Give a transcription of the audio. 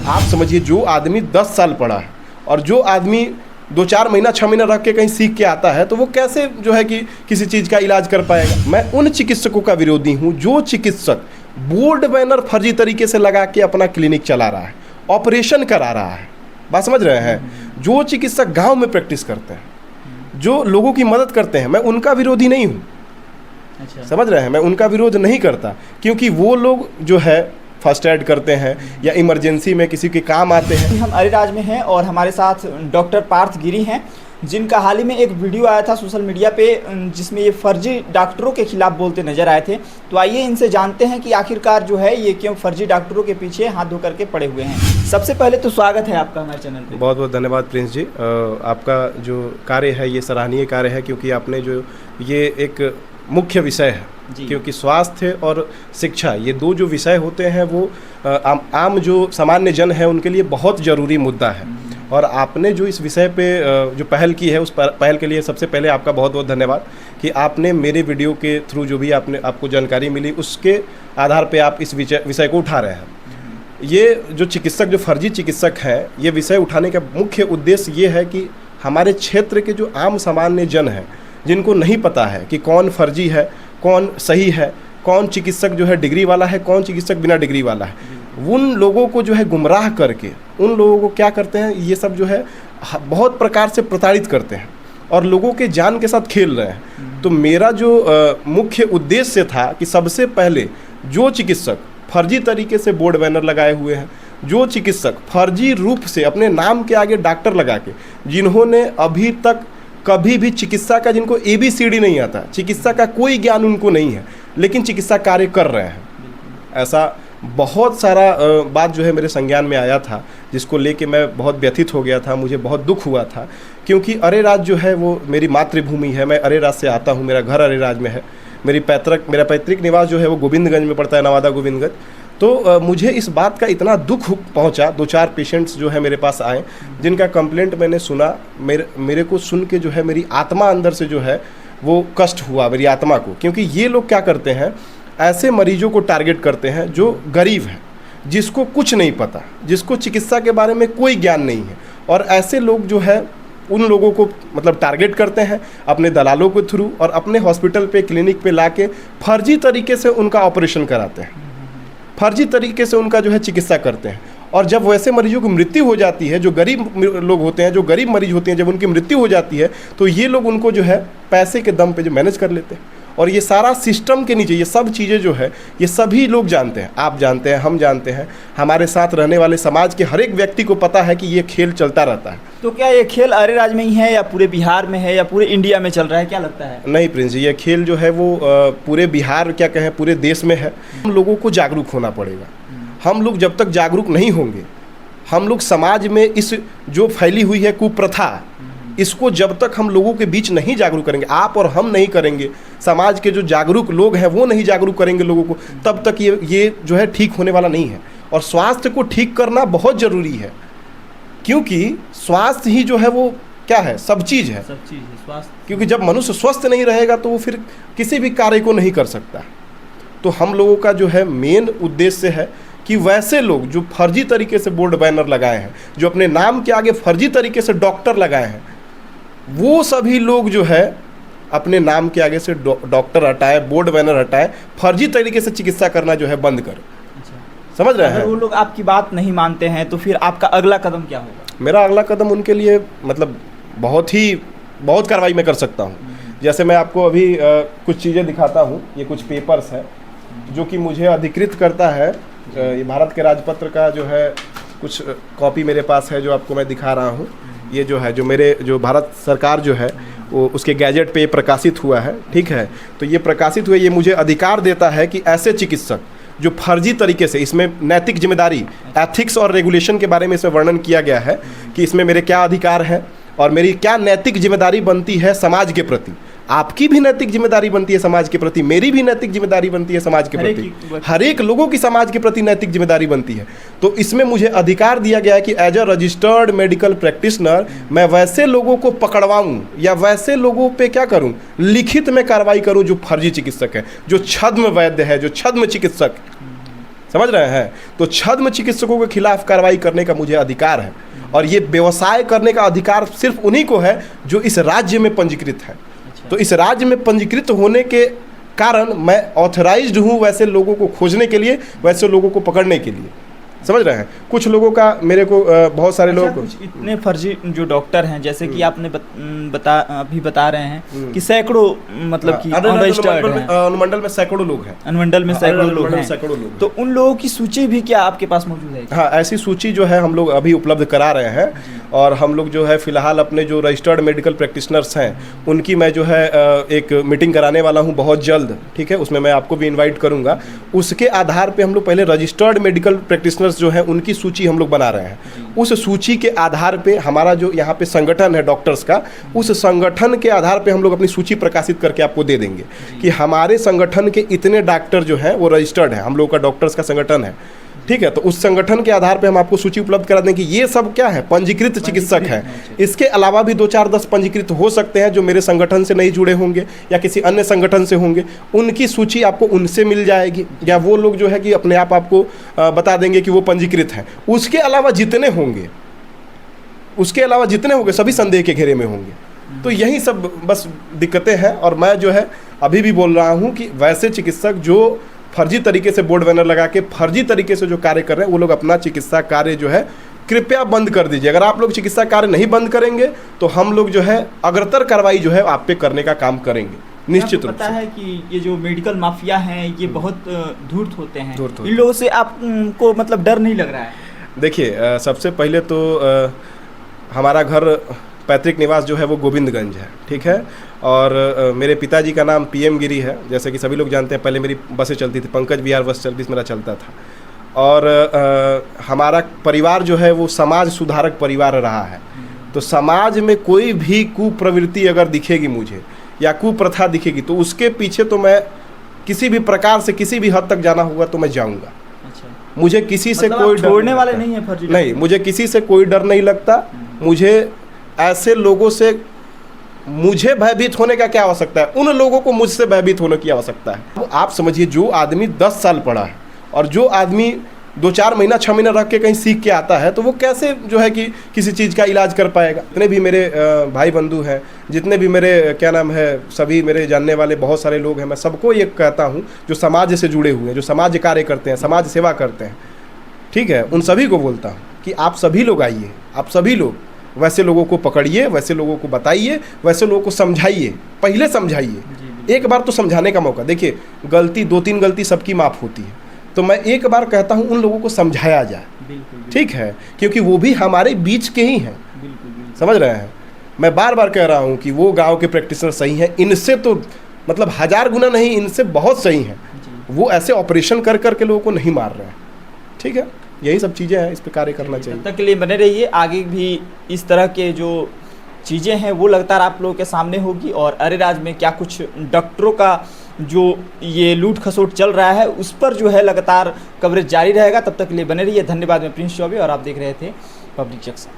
आप समझिए, जो आदमी 10 साल पढ़ा है और जो आदमी 2-4 महीना 6 महीना रख के कहीं सीख के आता है, तो वो कैसे जो है कि किसी चीज़ का इलाज कर पाएगा। मैं उन चिकित्सकों का विरोधी हूँ जो चिकित्सक बोर्ड बैनर फर्जी तरीके से लगा के अपना क्लिनिक चला रहा है, ऑपरेशन करा रहा है। बात समझ रहे हैं? जो चिकित्सक गांव में प्रैक्टिस करते हैं, जो लोगों की मदद करते हैं, मैं उनका विरोधी नहीं हूँ। अच्छा। समझ रहे हैं? मैं उनका विरोध नहीं करता, क्योंकि वो लोग जो है फर्स्ट एड करते हैं या इमरजेंसी में किसी के काम आते हैं। हम अरेराज में हैं और हमारे साथ डॉक्टर पार्थ गिरी हैं, जिनका हाल ही में एक वीडियो आया था सोशल मीडिया पे, जिसमें ये फर्जी डॉक्टरों के खिलाफ बोलते नजर आए थे। तो आइए इनसे जानते हैं कि आखिरकार जो है ये क्यों फर्जी डॉक्टरों के पीछे हाथ धो करके पड़े हुए हैं। सबसे पहले तो स्वागत है आपका हमारे चैनल पे। बहुत बहुत धन्यवाद प्रिंस जी। आपका जो कार्य है ये सराहनीय कार्य है, क्योंकि आपने जो ये एक मुख्य विषय है, क्योंकि स्वास्थ्य और शिक्षा ये दो जो विषय होते हैं वो आम जो सामान्य जन है उनके लिए बहुत ज़रूरी मुद्दा है। और आपने जो इस विषय पे जो पहल की है, उस पहल के लिए सबसे पहले आपका बहुत बहुत धन्यवाद कि आपने मेरे वीडियो के थ्रू जो भी आपको जानकारी मिली उसके आधार पे आप इस विषय को उठा रहे हैं। ये जो चिकित्सक, जो फर्जी चिकित्सक हैं, ये विषय उठाने का मुख्य उद्देश्य ये है कि हमारे क्षेत्र के जो आम सामान्य जन हैं, जिनको नहीं पता है कि कौन फर्जी है, कौन सही है, कौन चिकित्सक जो है डिग्री वाला है, कौन चिकित्सक बिना डिग्री वाला है, उन लोगों को जो है गुमराह करके उन लोगों को क्या करते हैं, ये सब जो है बहुत प्रकार से प्रताड़ित करते हैं और लोगों के जान के साथ खेल रहे हैं। तो मेरा जो मुख्य उद्देश्य था कि सबसे पहले जो चिकित्सक फर्जी तरीके से बोर्ड बैनर लगाए हुए हैं, जो चिकित्सक फर्जी रूप से अपने नाम के आगे डॉक्टर लगा के, जिन्होंने अभी तक कभी भी चिकित्सा का, जिनको ABCD नहीं आता, चिकित्सा का कोई ज्ञान उनको नहीं है, लेकिन चिकित्सा कार्य कर रहे हैं, ऐसा बहुत सारा बात जो है मेरे संज्ञान में आया था, जिसको लेके मैं बहुत व्यथित हो गया था। मुझे बहुत दुख हुआ था, क्योंकि अरेराज जो है वो मेरी मातृभूमि है। मैं अरेराज से आता हूँ, मेरा घर अरेराज में है। मेरा पैतृक निवास जो है वो गोविंदगंज में पड़ता है, नवादा गोविंदगंज। तो मुझे इस बात का इतना दुख पहुंचा। 2-4 पेशेंट्स जो है मेरे पास आए, जिनका कंप्लेंट मैंने सुना। मेरे को सुन के जो है मेरी आत्मा अंदर से जो है वो कष्ट हुआ, मेरी आत्मा को। क्योंकि ये लोग क्या करते हैं, ऐसे मरीजों को टारगेट करते हैं जो गरीब है, जिसको कुछ नहीं पता, जिसको चिकित्सा के बारे में कोई ज्ञान नहीं है, और ऐसे लोग जो है उन लोगों को मतलब टारगेट करते हैं अपने दलालों के थ्रू, और अपने हॉस्पिटल पे, क्लिनिक पे लाके फर्जी तरीके से उनका ऑपरेशन कराते हैं, फर्जी तरीके से उनका जो है चिकित्सा करते हैं। और जब वैसे मरीजों की मृत्यु हो जाती है, जो गरीब लोग होते हैं, जो गरीब मरीज होते हैं, जब उनकी मृत्यु हो जाती है, तो ये लोग उनको जो है पैसे के दम पे जो मैनेज कर लेते हैं। और ये सारा सिस्टम के नीचे ये सब चीज़ें जो है, ये सभी लोग जानते हैं, आप जानते हैं, हम जानते हैं, हमारे साथ रहने वाले समाज के हर एक व्यक्ति को पता है कि ये खेल चलता रहता है। तो क्या ये खेल अरेराज में ही है, या पूरे बिहार में है, या पूरे इंडिया में चल रहा है, क्या लगता है? नहीं प्रिंस जी, ये खेल जो है वो पूरे बिहार, क्या कहें, पूरे देश में है। हम लोगों को जागरूक होना पड़ेगा। हम लोग जब तक जागरूक नहीं होंगे, हम लोग समाज में इस जो फैली हुई है कुप्रथा, इसको जब तक हम लोगों के बीच नहीं जागरूक करेंगे, आप और हम नहीं करेंगे, समाज के जो जागरूक लोग हैं वो नहीं जागरूक करेंगे लोगों को, तब तक ये जो है ठीक होने वाला नहीं है। और स्वास्थ्य को ठीक करना बहुत ज़रूरी है, क्योंकि स्वास्थ्य ही जो है वो क्या है, सब चीज़ है। स्वास्थ्य, क्योंकि जब मनुष्य स्वस्थ नहीं रहेगा तो वो फिर किसी भी कार्य को नहीं कर सकता। तो हम लोगों का जो है मेन उद्देश्य है कि वैसे लोग जो फर्जी तरीके से बोर्ड बैनर लगाए हैं, जो अपने नाम के आगे फर्जी तरीके से डॉक्टर लगाए हैं, वो सभी लोग जो है अपने नाम के आगे से डॉक्टर हटाए, बोर्ड बैनर हटाए, फर्जी तरीके से चिकित्सा करना जो है बंद कर। समझ रहे हैं? अगर वो लोग आपकी बात नहीं मानते हैं तो फिर आपका अगला कदम क्या होगा? मेरा अगला कदम उनके लिए मतलब बहुत कार्रवाई मैं कर सकता हूँ। जैसे मैं आपको अभी कुछ चीज़ें दिखाता हूँ। ये कुछ पेपर्स है जो कि मुझे अधिकृत करता है। ये भारत के राजपत्र का जो है कुछ कॉपी मेरे पास है, जो आपको मैं दिखा रहा हूँ। ये जो है, जो भारत सरकार जो है वो उसके गैजेट पे प्रकाशित हुआ है, ठीक है। तो ये प्रकाशित हुआ, ये मुझे अधिकार देता है कि ऐसे चिकित्सक जो फर्जी तरीके से, इसमें नैतिक जिम्मेदारी, एथिक्स और रेगुलेशन के बारे में इसमें वर्णन किया गया है कि इसमें मेरे क्या अधिकार हैं और मेरी क्या नैतिक जिम्मेदारी बनती है समाज के प्रति। आपकी भी नैतिक जिम्मेदारी बनती है समाज के प्रति, मेरी भी नैतिक जिम्मेदारी बनती है समाज के प्रति, हर एक लोगों की समाज के प्रति नैतिक जिम्मेदारी बनती है। तो इसमें मुझे अधिकार दिया गया है कि as a registered medical practitioner मैं वैसे लोगों को पकड़वाऊं या वैसे लोगों पे क्या करूं, लिखित में कार्रवाई करूं जो फर्जी चिकित्सक है, जो छद्म वैद्य है, जो छद्म चिकित्सक। समझ रहे हैं। तो छद्म चिकित्सकों के खिलाफ कार्रवाई करने का मुझे अधिकार है, और ये व्यवसाय करने का अधिकार सिर्फ उन्हीं को है जो इस राज्य में पंजीकृत है। तो इस राज्य में पंजीकृत होने के कारण मैं ऑथराइज्ड हूँ वैसे लोगों को खोजने के लिए, वैसे लोगों को पकड़ने के लिए। समझ रहे हैं। कुछ लोगों का मेरे को बहुत सारे लोग इतने फर्जी जो डॉक्टर हैं, जैसे कि आपने अभी बता रहे हैं कि सैकड़ों मतलब कि अनुमंडल में सैकड़ों लोग हैं, अनुमंडल में सैकड़ों लोग हैं, तो उन लोगों की सूची भी क्या आपके पास मौजूद है? हाँ, ऐसी सूची जो है हम लोग अभी उपलब्ध करा रहे हैं, और हम लोग जो है फिलहाल अपने जो रजिस्टर्ड मेडिकल प्रैक्टिशनर्स हैं उनकी मैं जो है एक मीटिंग कराने वाला हूँ बहुत जल्द, ठीक है। उसमें मैं आपको भी इन्वाइट करूँगा। उसके आधार पर हम लोग पहले रजिस्टर्ड मेडिकल प्रैक्टिशनर जो है उनकी सूची हम लोग बना रहे हैं। उस सूची के आधार पे हमारा जो यहाँ पे संगठन है डॉक्टर्स का, उस संगठन के आधार पे हम लोग अपनी सूची प्रकाशित करके आपको दे देंगे कि हमारे संगठन के इतने डॉक्टर जो हैं वो रजिस्टर्ड हैं, हम लोग का डॉक्टर्स का संगठन है, ठीक है। तो उस संगठन के आधार पे हम आपको सूची उपलब्ध करा दें कि ये सब क्या है, पंजीकृत चिकित्सक हैं। इसके अलावा भी 2-4-10 पंजीकृत हो सकते हैं जो मेरे संगठन से नहीं जुड़े होंगे या किसी अन्य संगठन से होंगे, उनकी सूची आपको उनसे मिल जाएगी, या वो लोग जो है कि अपने आप आपको बता देंगे कि वो पंजीकृत हैं। उसके अलावा जितने होंगे सभी संदेह के घेरे में होंगे। तो यही सब बस दिक्कतें हैं, और मैं जो है अभी भी बोल रहा हूँ कि वैसे चिकित्सक जो फर्जी तरीके से बोर्ड बैनर लगा के फर्जी तरीके से जो कार्य कर रहे हैं, वो लोग अपना चिकित्सा कार्य जो है कृपया बंद कर दीजिए। अगर आप लोग चिकित्सा कार्य नहीं बंद करेंगे तो हम लोग जो है अग्रतर कार्रवाई जो है आप पे करने का काम करेंगे निश्चित रूप से। पता है कि ये जो मेडिकल माफिया हैं ये बहुत धूर्त होते हैं, इन लोगों से आपको मतलब डर नहीं लग रहा है? देखिए, सबसे पहले तो हमारा घर पैतृक निवास जो है वो गोविंदगंज है, ठीक है। और मेरे पिताजी का नाम PM गिरी है, जैसे कि सभी लोग जानते हैं। पहले मेरी बसें चलती थी, पंकज विहार बस सर्विस मेरा चलता था। और हमारा परिवार जो है वो समाज सुधारक परिवार रहा है। तो समाज में कोई भी कुप्रवृत्ति अगर दिखेगी मुझे या कुप्रथा दिखेगी तो उसके पीछे तो मैं किसी भी प्रकार से किसी भी हद तक जाना होगा तो मैं जाऊँगा। मुझे किसी से कोई छोड़ने वाले नहीं है फर्जी? नहीं, मुझे किसी से कोई डर नहीं लगता। मुझे ऐसे लोगों से मुझे भयभीत होने का क्या आवश्यकता है, उन लोगों को मुझसे भयभीत होने की आवश्यकता है। तो आप समझिए, जो आदमी 10 साल पढ़ा है और जो आदमी 2-4 महीना 6 महीना रख के कहीं सीख के आता है, तो वो कैसे जो है कि किसी चीज़ का इलाज कर पाएगा। जितने भी मेरे भाई बंधु हैं, जितने भी मेरे क्या नाम है, सभी मेरे जानने वाले बहुत सारे लोग हैं, मैं सबको ये कहता हूँ जो समाज से जुड़े हुए हैं, जो समाज कार्य करते हैं, समाज सेवा करते हैं, ठीक है, उन सभी को बोलता हूँ कि आप सभी लोग आइए, आप सभी लोग वैसे लोगों को पकड़िए, वैसे लोगों को बताइए, वैसे लोगों को समझाइए, पहले समझाइए। एक बार तो समझाने का मौका, देखिए गलती 2-3 गलती सबकी माफ़ होती है, तो मैं एक बार कहता हूँ उन लोगों को समझाया जाए, ठीक है, क्योंकि वो भी हमारे बीच के ही हैं। समझ रहे हैं। मैं बार बार कह रहा हूँ कि वो गांव के प्रैक्टिशनर सही हैं, इनसे तो मतलब 1000 गुना नहीं, इनसे बहुत सही हैं। वो ऐसे ऑपरेशन कर करके लोगों को नहीं मार रहे हैं, ठीक है। यही सब चीज़ें हैं, इस पर कार्य करना चाहिए। तब तक के लिए बने रहिए, आगे भी इस तरह के जो चीज़ें हैं वो लगातार आप लोगों के सामने होगी। और अरेराज में क्या कुछ डॉक्टरों का जो ये लूट खसोट चल रहा है उस पर जो है लगातार कवरेज जारी रहेगा। तब तक के लिए बने रहिए। धन्यवाद। मैं प्रिंस चौबे और आप देख रहे थे पब्लिक जंक्शन।